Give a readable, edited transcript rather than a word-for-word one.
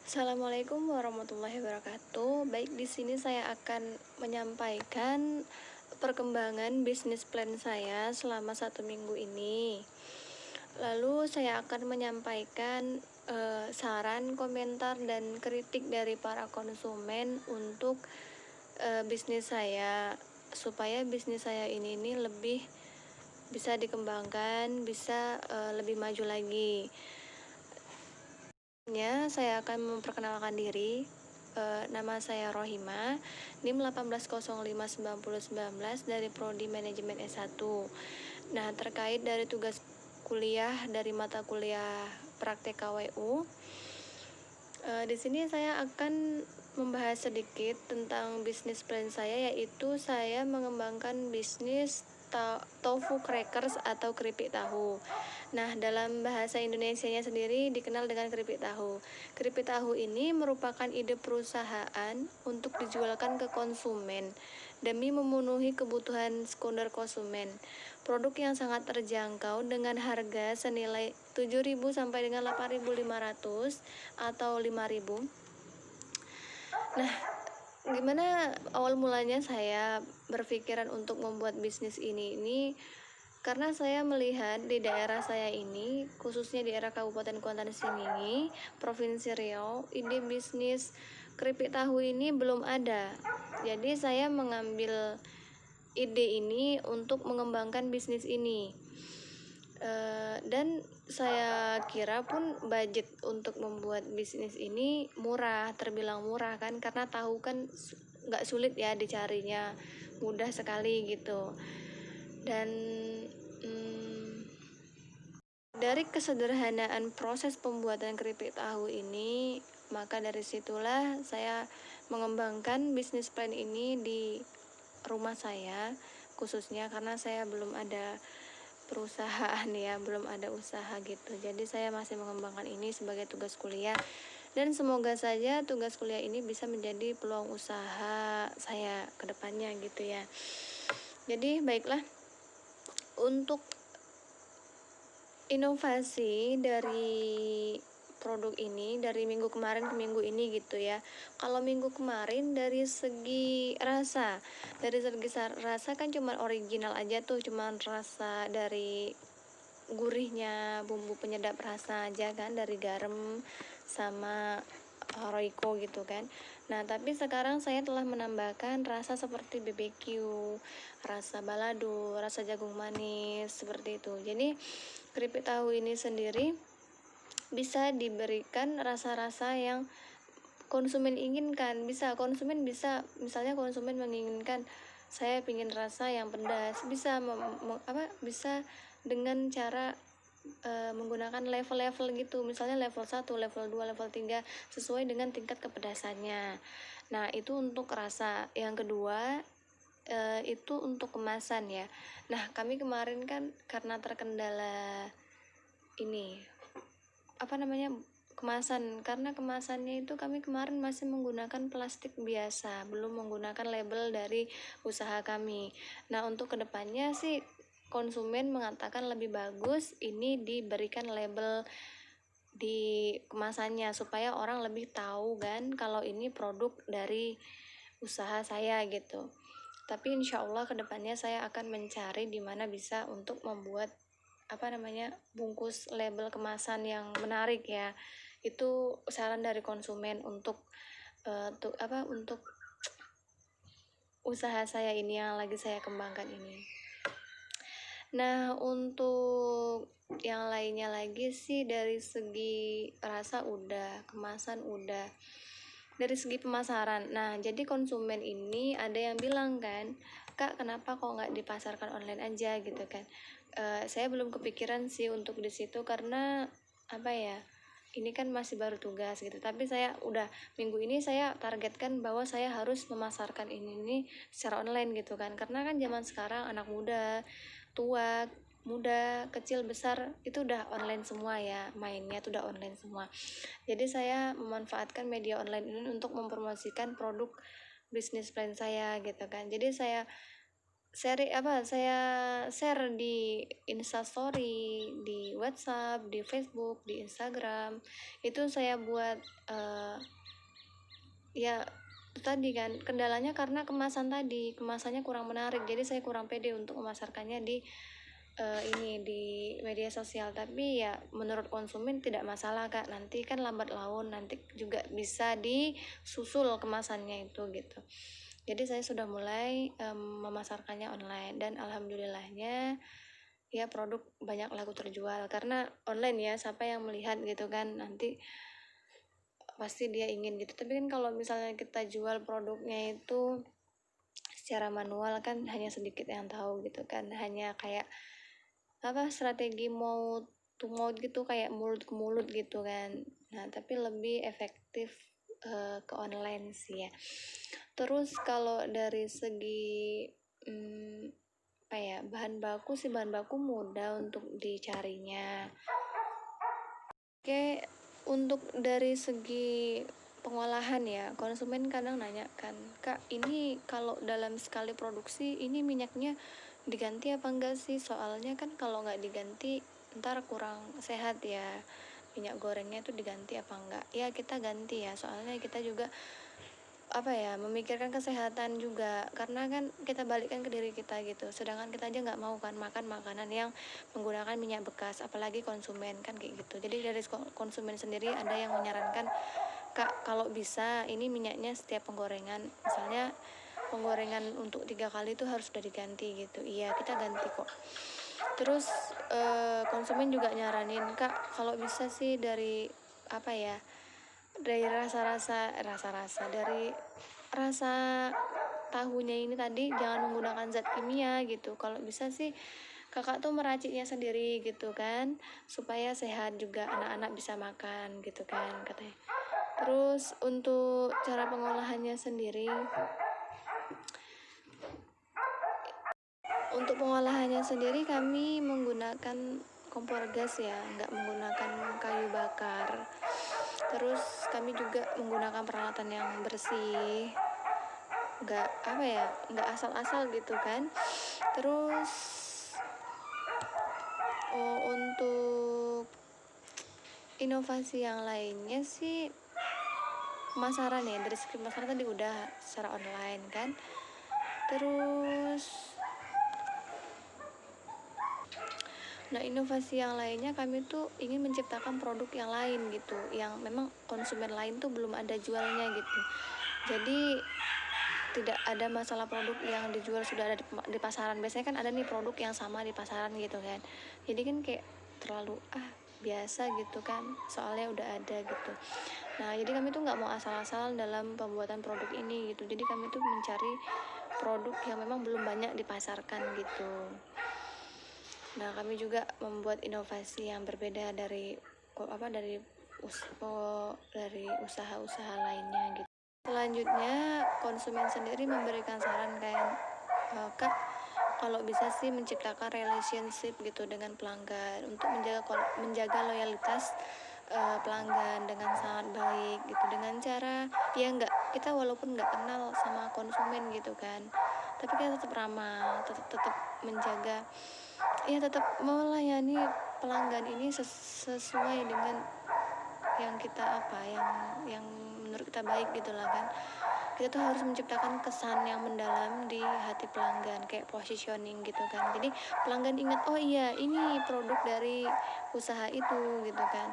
Assalamualaikum warahmatullahi wabarakatuh. Baik, di sini saya akan menyampaikan perkembangan bisnis plan saya selama 1 minggu ini. Lalu saya akan menyampaikan saran, komentar, dan kritik dari para konsumen untuk bisnis saya, supaya bisnis saya ini lebih bisa dikembangkan, bisa lebih maju lagi. Saya akan memperkenalkan diri. Nama saya Rohima, NIM 18059019 dari Prodi Manajemen S1. Nah, terkait dari tugas kuliah dari mata kuliah praktek KWU, di sini saya akan membahas sedikit tentang bisnis plan saya, yaitu saya mengembangkan bisnis tofu crackers atau keripik tahu. Nah, dalam bahasa Indonesianya sendiri dikenal dengan keripik tahu. Keripik tahu ini merupakan ide perusahaan untuk dijualkan ke konsumen demi memenuhi kebutuhan sekunder konsumen. Produk yang sangat terjangkau dengan harga senilai 7.000 sampai dengan 8.500 atau 5.000. Nah, gimana awal mulanya saya berpikiran untuk membuat bisnis ini karena saya melihat di daerah saya ini, khususnya di daerah Kabupaten Kuantan Sengingi, Provinsi Riau, ide bisnis keripik tahu ini belum ada. Jadi saya mengambil ide ini untuk mengembangkan bisnis ini. Dan saya kira pun budget untuk membuat bisnis ini murah, terbilang murah kan, karena tahu kan nggak sulit ya dicarinya, mudah sekali gitu. Dan dari kesederhanaan proses pembuatan keripik tahu ini, maka dari situlah saya mengembangkan bisnis plan ini di rumah saya, khususnya karena saya belum ada perusahaan ya, belum ada usaha gitu. Jadi saya masih mengembangkan ini sebagai tugas kuliah, dan semoga saja tugas kuliah ini bisa menjadi peluang usaha saya ke depannya gitu ya. Jadi baiklah, untuk inovasi dari produk ini dari minggu kemarin ke minggu ini gitu ya. Kalau minggu kemarin dari segi rasa kan cuma original aja tuh, cuma rasa dari gurihnya bumbu penyedap rasa aja kan, dari garam sama Royco gitu kan. Nah, tapi sekarang saya telah menambahkan rasa seperti BBQ, rasa balado, rasa jagung manis, seperti itu. Jadi keripik tahu ini sendiri bisa diberikan rasa-rasa yang konsumen inginkan. Misalnya konsumen menginginkan, saya ingin rasa yang pedas, bisa dengan cara menggunakan level-level gitu, misalnya level 1, level 2, level 3 sesuai dengan tingkat kepedasannya. Nah, itu untuk rasa. Yang kedua, itu untuk kemasan ya. Nah, kami kemarin kan karena terkendala ini kemasan, karena kemasannya itu kami kemarin masih menggunakan plastik biasa, belum menggunakan label dari usaha kami. Nah, untuk kedepannya sih konsumen mengatakan lebih bagus ini diberikan label di kemasannya, supaya orang lebih tahu kan kalau ini produk dari usaha saya gitu. Tapi insya Allah kedepannya saya akan mencari di mana bisa untuk membuat bungkus label kemasan yang menarik ya. Itu saran dari konsumen untuk untuk usaha saya ini yang lagi saya kembangkan ini. Nah, untuk yang lainnya lagi sih, dari segi rasa udah, kemasan udah, dari segi pemasaran. Nah, jadi konsumen ini ada yang bilang kan, Kak, kenapa kok nggak dipasarkan online aja gitu kan. Saya belum kepikiran sih untuk di situ, karena ini kan masih baru tugas gitu. Tapi saya udah minggu ini saya targetkan bahwa saya harus memasarkan ini secara online gitu kan, karena kan zaman sekarang anak muda, tua, muda, kecil, besar itu udah online semua ya, mainnya tuh udah online semua. Jadi saya memanfaatkan media online ini untuk mempromosikan produk bisnis plan saya gitu kan. Jadi saya saya share di Instastory, di WhatsApp, di Facebook, di Instagram. Itu saya buat ya itu tadi kan kendalanya karena kemasannya kurang menarik, jadi saya kurang pede untuk memasarkannya di ini di media sosial. Tapi ya menurut konsumen tidak masalah kak, nanti kan lambat laun nanti juga bisa disusul kemasannya itu gitu. Jadi saya sudah mulai memasarkannya online, dan alhamdulillahnya ya produk banyak laku terjual karena online ya, siapa yang melihat gitu kan, nanti pasti dia ingin gitu. Tapi kan kalau misalnya kita jual produknya itu secara manual kan hanya sedikit yang tahu gitu kan, hanya kayak strategi mouth to mouth gitu, kayak mulut ke mulut gitu kan. Nah tapi lebih efektif ke online sih ya. Terus kalau dari segi bahan baku mudah untuk dicarinya. Oke, untuk dari segi pengolahan ya, konsumen kadang nanya kan, kak ini kalau dalam sekali produksi ini minyaknya diganti apa enggak sih, soalnya kan kalau nggak diganti ntar kurang sehat ya, minyak gorengnya itu diganti apa enggak. Ya kita ganti ya, soalnya kita juga memikirkan kesehatan juga, karena kan kita balikkan ke diri kita gitu, sedangkan kita aja nggak mau kan makan makanan yang menggunakan minyak bekas, apalagi konsumen kan kayak gitu. Jadi dari konsumen sendiri ada yang menyarankan, kak kalau bisa ini minyaknya setiap penggorengan, misalnya penggorengan untuk 3 kali itu harus sudah diganti gitu. Iya kita ganti kok. Terus konsumen juga nyaranin, kak kalau bisa sih dari dari dari rasa tahunya ini tadi jangan menggunakan zat kimia gitu. Kalau bisa sih kakak tuh meraciknya sendiri gitu kan, supaya sehat juga, anak-anak bisa makan gitu kan katanya. Terus untuk cara pengolahannya sendiri, kami menggunakan kompor gas ya, nggak menggunakan kayu bakar. Terus kami juga menggunakan peralatan yang bersih, nggak asal-asal gitu kan. Terus untuk inovasi yang lainnya sih pemasaran ya, dari segi pemasaran tadi udah secara online kan. Terus inovasi yang lainnya, kami tuh ingin menciptakan produk yang lain gitu, yang memang konsumen lain tuh belum ada jualnya gitu. Jadi tidak ada masalah produk yang dijual sudah ada di pasaran. Biasanya kan ada nih produk yang sama di pasaran gitu kan. Jadi kan kayak terlalu biasa gitu kan, soalnya udah ada gitu. Nah jadi kami tuh nggak mau asal-asal dalam pembuatan produk ini gitu. Jadi kami tuh mencari produk yang memang belum banyak dipasarkan gitu. Nah kami juga membuat inovasi yang berbeda dari usaha-usaha lainnya gitu. Selanjutnya konsumen sendiri memberikan saran kayak, kak kalau bisa sih menciptakan relationship gitu dengan pelanggan untuk menjaga loyalitas pelanggan dengan sangat baik gitu, dengan cara ya kita walaupun nggak kenal sama konsumen gitu kan, tapi kita tetap ramah, tetap menjaga, ya tetap melayani pelanggan ini sesuai dengan yang kita yang menurut kita baik gitulah kan. Kita tuh harus menciptakan kesan yang mendalam di hati pelanggan, kayak positioning gitu kan. Jadi pelanggan ingat, oh iya ini produk dari usaha itu gitu kan.